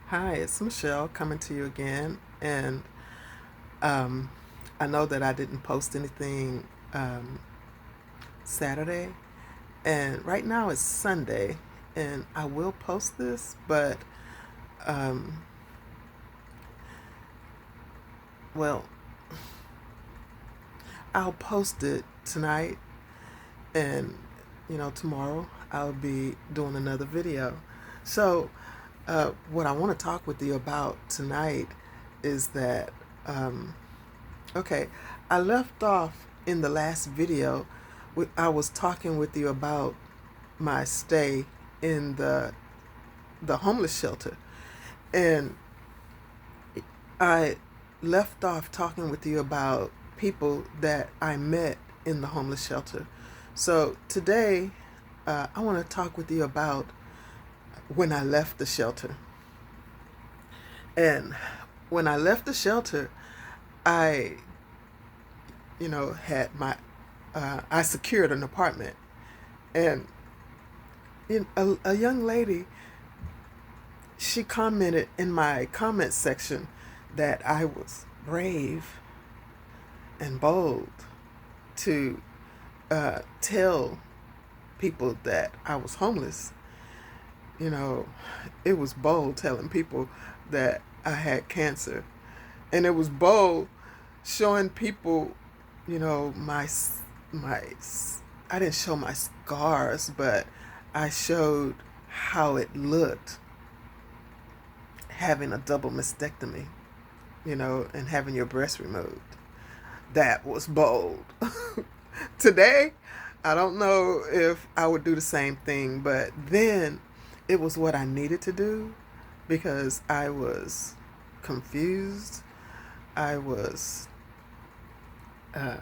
Hi, it's Michelle coming to you again. And um, I know that I didn't post anything um, Saturday. And right now it's Sunday. And I will post this, but, um, well, I'll post it tonight. And, tomorrow I'll be doing another video. So, what I want to talk with you about tonight is that. Um, Okay, I left off in the last video. I was talking with you about my stay in the homeless shelter, and I left off talking with you about people that I met in the homeless shelter. So today, I want to talk with you about when I left the shelter. And when I left the shelter, I had I secured an apartment, and a young lady, she commented in my comment section that I was brave and bold to tell people that I was homeless. You know, it was bold telling people that I had cancer, and it was bold showing people, my I didn't show my scars, but I showed how it looked having a double mastectomy, and having your breast removed. That was bold. Today, I don't know if I would do the same thing, but then it was what I needed to do because I was confused. I was uh,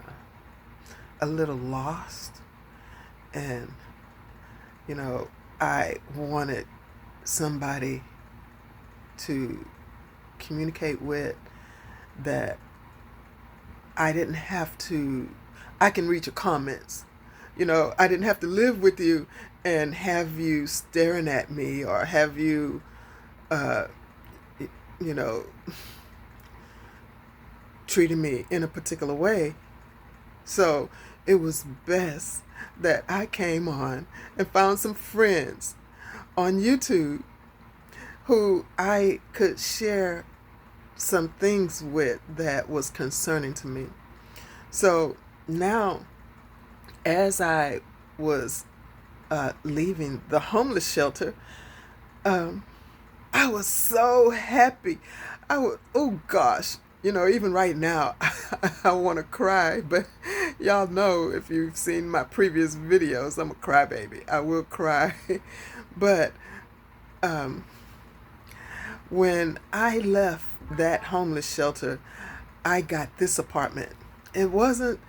a little lost, and you know, I wanted somebody to communicate with that I didn't have to, I can read your comments. I didn't have to live with you and have you staring at me or have you, uh, you know, treating me in a particular way. So it was best that I came on and found some friends on YouTube who I could share some things with that was concerning to me. So now, as I was leaving the homeless shelter, um, I was so happy. Oh gosh, even right now, I want to cry, but y'all know if you've seen my previous videos, I'm a crybaby. I will cry. But um, when I left that homeless shelter, I got this apartment. It wasn't,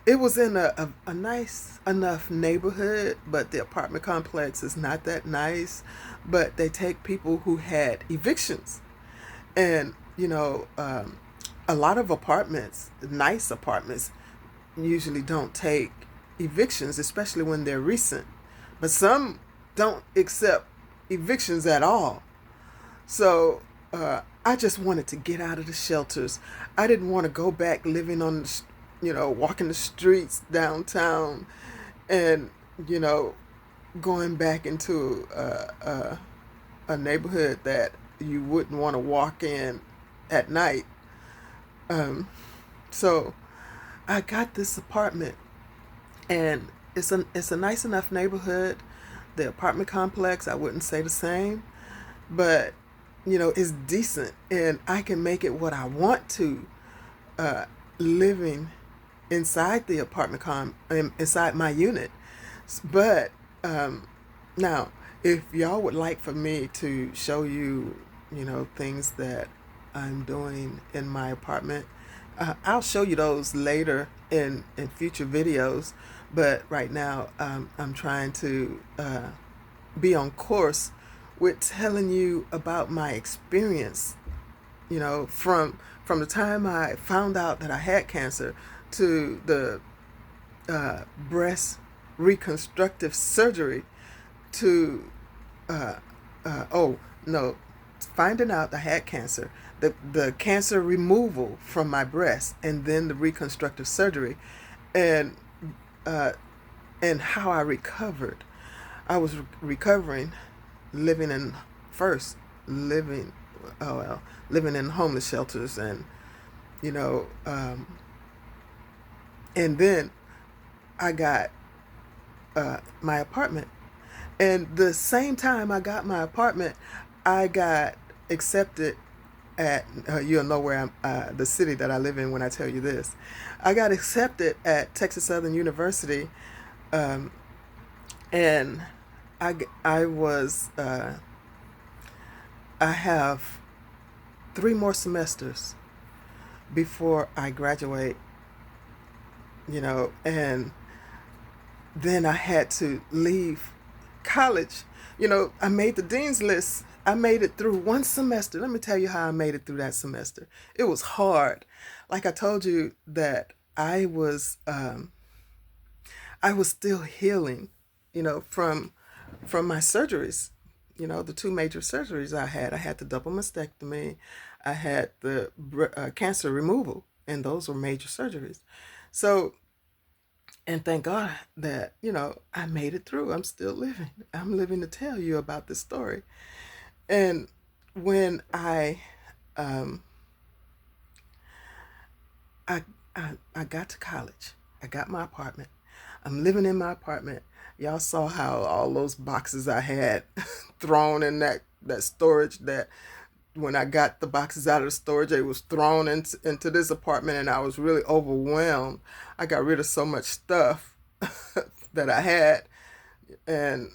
it was in a nice enough neighborhood, but the apartment complex is not that nice. But they take people who had evictions. And, a lot of apartments, nice apartments, usually don't take evictions, especially when they're recent. But some don't accept evictions at all. So I just wanted to get out of the shelters. I didn't want to go back living on the, walking the streets downtown and, you know, going back into a neighborhood that you wouldn't want to walk in at night. Um, so I got this apartment, and it's a nice enough neighborhood. The apartment complex, I wouldn't say the same, but it's decent, and I can make it what I want to, uh, living inside the inside my unit. But now, if y'all would like for me to show you, things that I'm doing in my apartment, I'll show you those later in future videos. But right now, I'm trying to be on course with telling you about my experience. From the time I found out that I had cancer to the breast reconstructive surgery to oh no, finding out I had cancer, the cancer removal from my breast, and then the reconstructive surgery, and uh, and how I recovered. I was recovering, living in first living, oh well, living in homeless shelters, and you know, and then I got my apartment. And the same time I got my apartment, I got accepted at, you'll know where I'm, the city that I live in when I tell you this. I got accepted at Texas Southern University, um, and I was, I have 3 more semesters before I graduate, and then I had to leave college. I made the dean's list. I made it through one semester. Let me tell you how I made it through that semester. It was hard. Like I told you that I was still healing, from my surgeries. The 2 major surgeries I had. I had the double mastectomy. I had the cancer removal, and those were major surgeries. So, and thank God that, I made it through. I'm still living. I'm living to tell you about this story. And when um, I, I got to college, I got my apartment. I'm living in my apartment. Y'all saw how all those boxes I had thrown in that storage, that when I got the boxes out of the storage, it was thrown into this apartment, and I was really overwhelmed. I got rid of so much stuff that I had. And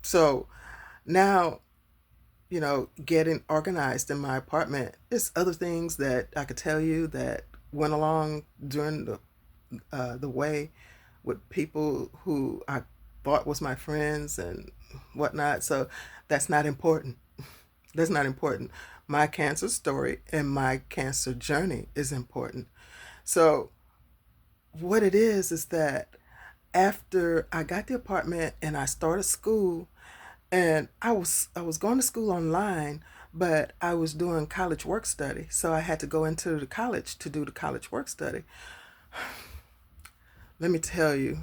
so now, getting organized in my apartment. There's other things that I could tell you that went along during the way with people who I thought was my friends and whatnot. So that's not important. That's not important. My cancer story and my cancer journey is important. So what it is that after I got the apartment and I started school, and I was going to school online, but I was doing college work study, so I had to go into the college to do the college work study. Let me tell you,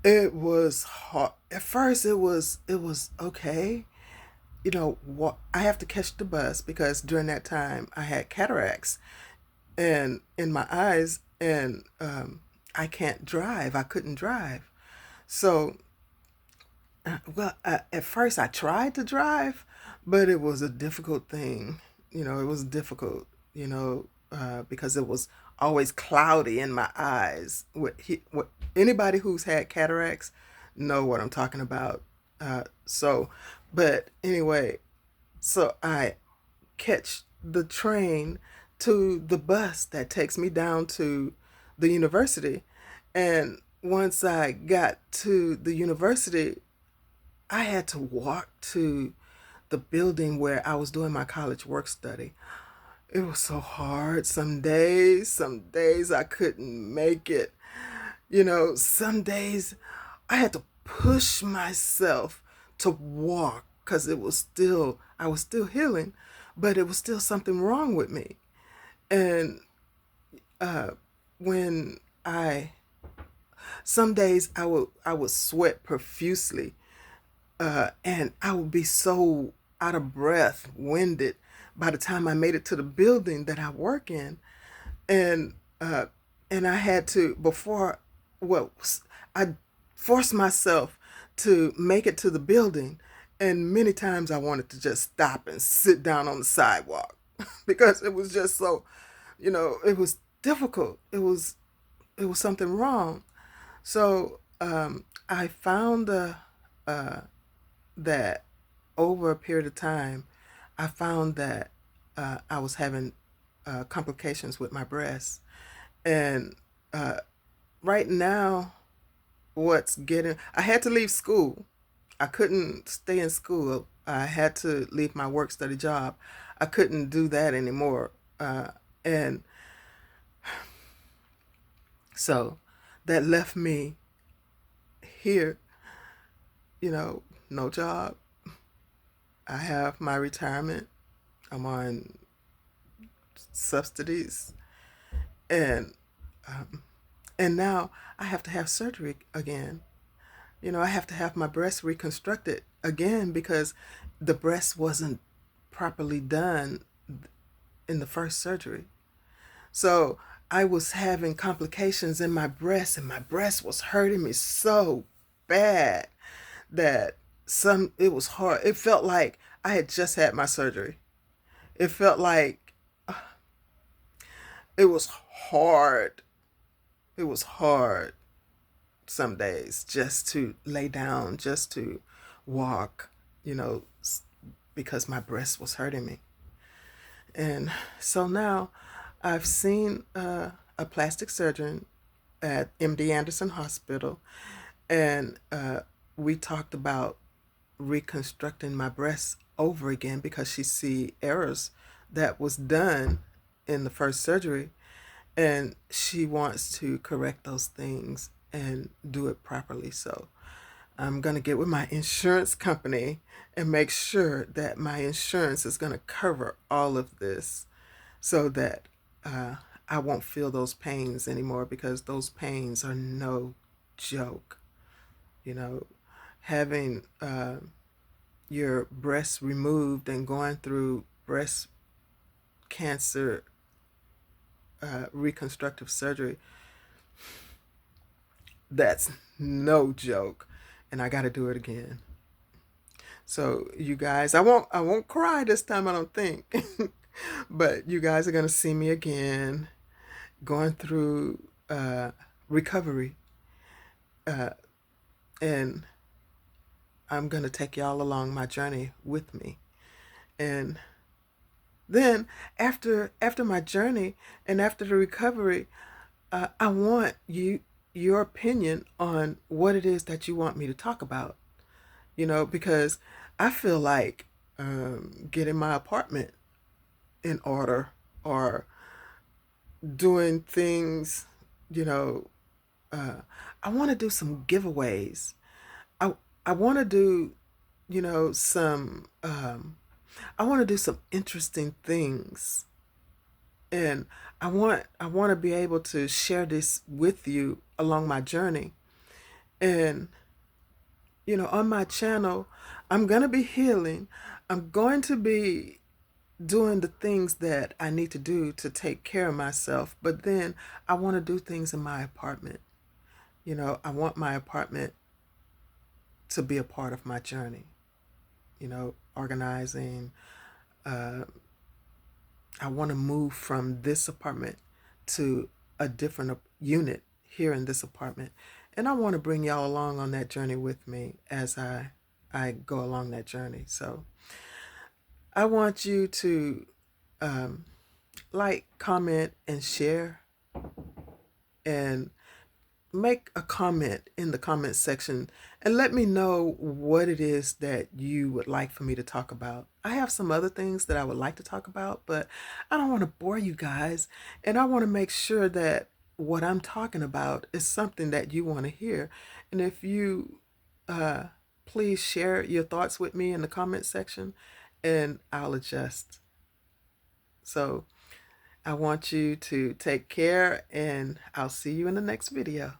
it was hard. At first, it was okay. What, I have to catch the bus because during that time I had cataracts and in my eyes, and I can't drive. I couldn't drive. So, well, at first I tried to drive, but it was a difficult thing. It was difficult, because it was always cloudy in my eyes. Anybody who's had cataracts know what I'm talking about. So, but anyway, so I catch the train to the bus that takes me down to the university. And once I got to the university, I had to walk to the building where I was doing my college work study. It was so hard. Some days I couldn't make it. Some days I had to push myself to walk because I was still healing, but it was still something wrong with me. And uh, when I, some days I would sweat profusely, and I would be so out of breath, winded by the time I made it to the building that I work in. And uh, and I had to, before, well, I forced myself to make it to the building, and many times I wanted to just stop and sit down on the sidewalk because it was just so, it was difficult. It was something wrong. So I found uh, that over a period of time, I found that I was having complications with my breast. And uh, right now, I had to leave school. I couldn't stay in school. I had to leave my work study job. I couldn't do that anymore. And so that left me here, no job. I have my retirement. I'm on subsidies, and um, and now I have to have surgery again. I have to have my breast reconstructed again because the breast wasn't properly done in the first surgery. So I was having complications in my breast, and my breast was hurting me so bad that it was hard. It felt like I had just had my surgery. It felt like it was hard. It was hard some days just to lay down, just to walk, you know, because my breast was hurting me. And so now I've seen a plastic surgeon at MD Anderson Hospital, and we talked about reconstructing my breast over again because she see errors that was done in the first surgery, and she wants to correct those things and do it properly. So I'm going to get with my insurance company and make sure that my insurance is going to cover all of this so that uh, I won't feel those pains anymore, because those pains are no joke. You know, having your breast removed and going through breast cancer reconstructive surgery, that's no joke. And I got to do it again. So you guys, I won't cry this time, I don't think. But you guys are going to see me again going through recovery, uh, and I'm going to take y'all along my journey with me. And then after my journey and after the recovery, I want your opinion on what it is that you want me to talk about. Because I feel like getting my apartment in order, or doing things, you know, I want to do some giveaways. I I want to do, some I want to do some interesting things, and I want to be able to share this with you along my journey. And on my channel, I'm going to be healing. I'm going to be doing the things that I need to do to take care of myself, but then I want to do things in my apartment. I want my apartment to be a part of my journey, organizing. Uh, I want to move from this apartment to a different unit here in this apartment. And I want to bring y'all along on that journey with me as I go along that journey. So I want you to like, comment, and share, and make a comment in the comment section and let me know what it is that you would like for me to talk about. I have some other things that I would like to talk about, but I don't want to bore you guys, and I want to make sure that what I'm talking about is something that you want to hear. And if you uh, please share your thoughts with me in the comment section, and I'll adjust. So I want you to take care, and I'll see you in the next video.